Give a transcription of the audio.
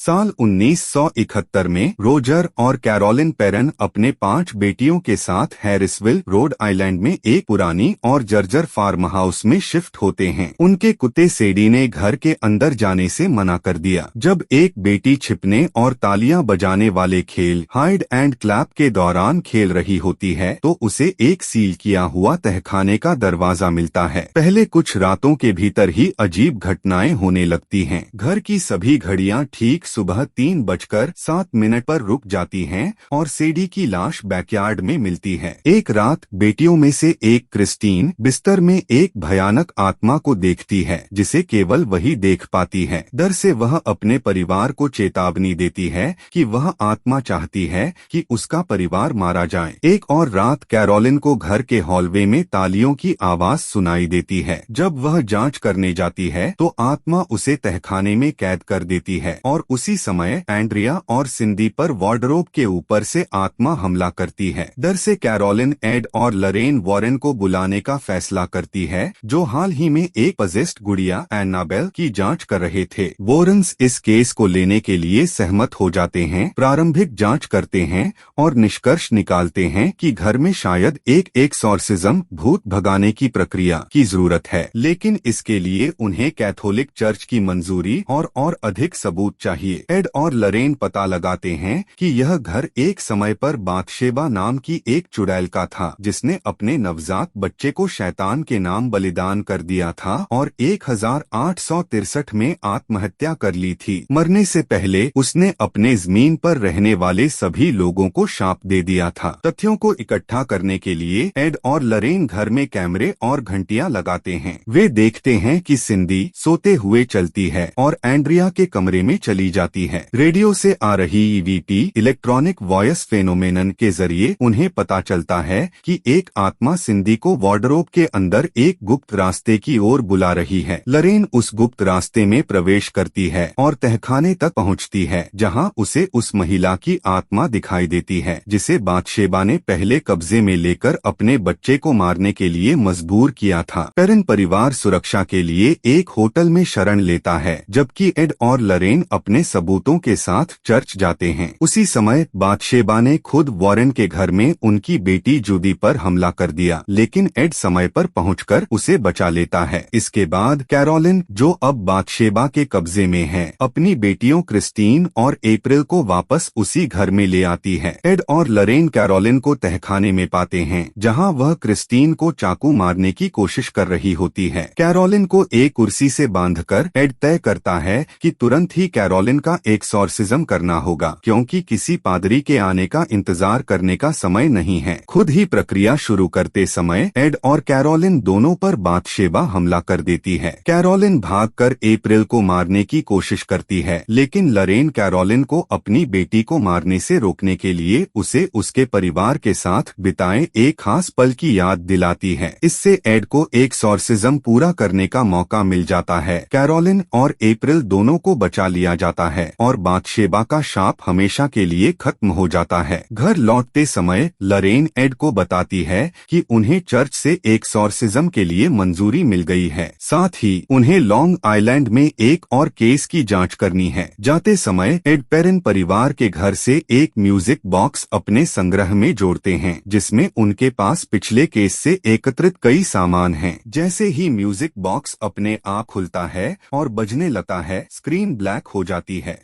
साल 1971 में रोजर और कैरोलिन पेरन अपने 5 बेटियों के साथ हैरिसविल, रोड आइलैंड में एक पुरानी और जर्जर फार्म हाउस में शिफ्ट होते हैं। उनके कुत्ते सेडी ने घर के अंदर जाने से मना कर दिया। जब एक बेटी छिपने और तालियां बजाने वाले खेल हाइड एंड क्लैप के दौरान खेल रही होती है तो उसे एक सील किया हुआ तहखाने का दरवाजा मिलता है। पहले कुछ रातों के भीतर ही अजीब घटनाएं होने लगती हैं। घर की सभी घड़ियां ठीक सुबह 3:07 पर रुक जाती हैं और सेडी की लाश बैकयार्ड में मिलती है। एक रात बेटियों में से एक क्रिस्टीन बिस्तर में एक भयानक आत्मा को देखती है जिसे केवल वही देख पाती है। डर से वह अपने परिवार को चेतावनी देती है कि वह आत्मा चाहती है कि उसका परिवार मारा जाए। एक और रात कैरोलिन को घर के हॉलवे में तालियों की आवाज सुनाई देती है। जब वह जांच करने जाती है तो आत्मा उसे तहखाने में कैद कर देती है और उसी समय एंड्रिया और सिंडी पर वार्डरोब के ऊपर से आत्मा हमला करती है। डर से कैरोलिन एड और लरेन वॉरेन को बुलाने का फैसला करती है जो हाल ही में एक पजेस्ड गुड़िया एनाबेल की जांच कर रहे थे। वॉरेन्स इस केस को लेने के लिए सहमत हो जाते हैं, प्रारंभिक जांच करते हैं और निष्कर्ष निकालते हैं कि घर में शायद एक एक्सॉर्सिज्म भूत भगाने की प्रक्रिया की जरूरत है, लेकिन इसके लिए उन्हें कैथोलिक चर्च की मंजूरी और अधिक सबूत चाहिए। एड और लरेन पता लगाते हैं कि यह घर एक समय पर बातशेबा नाम की एक चुड़ैल का था जिसने अपने नवजात बच्चे को शैतान के नाम बलिदान कर दिया था और 1863 में आत्महत्या कर ली थी। मरने से पहले उसने अपने जमीन पर रहने वाले सभी लोगों को शाप दे दिया था। तथ्यों को इकट्ठा करने के लिए एड और लरेन घर में कैमरे और घंटियां लगाते हैं। वे देखते हैं कि सिंडी सोते हुए चलती है और एंड्रिया के कमरे में चली जाती है। रेडियो से आ रही ईवीपी इलेक्ट्रॉनिक वॉयस फेनोमेनन के जरिए उन्हें पता चलता है कि एक आत्मा सिंडी को वार्डरोब के अंदर एक गुप्त रास्ते की ओर बुला रही है। लरेन उस गुप्त रास्ते में प्रवेश करती है और तहखाने तक पहुंचती है जहां उसे उस महिला की आत्मा दिखाई देती है जिसे बातशेबा ने पहले कब्जे में लेकर अपने बच्चे को मारने के लिए मजबूर किया था। पेरन परिवार सुरक्षा के लिए एक होटल में शरण लेता है जबकि एड और लरेन अपने सबूतों के साथ चर्च जाते हैं। उसी समय बातशेबा ने खुद वॉरेन के घर में उनकी बेटी जूदी पर हमला कर दिया, लेकिन एड समय पर पहुंचकर उसे बचा लेता है। इसके बाद कैरोलिन, जो अब बातशेबा के कब्जे में है, अपनी बेटियों क्रिस्टीन और अप्रैल को वापस उसी घर में ले आती है। एड और लरेन कैरोलिन को तहखाने में पाते हैं जहां वह क्रिस्टीन को चाकू मारने की कोशिश कर रही होती है। कैरोलिन को एक कुर्सी से बांधकर एड तय करता है कि तुरंत ही कैरोलिन का एक्सॉर्सिज्म करना होगा क्योंकि किसी पादरी के आने का इंतजार करने का समय नहीं है। खुद ही प्रक्रिया शुरू करते समय एड और कैरोलिन दोनों पर बातशेबा हमला कर देती है। कैरोलिन भागकर अप्रैल को मारने की कोशिश करती है, लेकिन लरेन कैरोलिन को अपनी बेटी को मारने से रोकने के लिए उसे उसके परिवार के साथ बिताए एक खास पल की याद दिलाती है। इससे एड को एक्सॉर्सिज्म पूरा करने का मौका मिल जाता है। कैरोलिन और अप्रैल दोनों को बचा लिया जाता है और बातशेबा का शाप हमेशा के लिए खत्म हो जाता है। घर लौटते समय लरेन एड को बताती है कि उन्हें चर्च से एक्सॉर्सिज्म के लिए मंजूरी मिल गई है। साथ ही उन्हें लॉन्ग आइलैंड में एक और केस की जांच करनी है। जाते समय एड पेरन परिवार के घर से एक म्यूजिक बॉक्स अपने संग्रह में जोड़ते हैं जिसमें उनके पास पिछले केस से एकत्रित कई सामान हैं। जैसे ही म्यूजिक बॉक्स अपने आप खुलता है और बजने लगता है, स्क्रीन ब्लैक हो जाती है।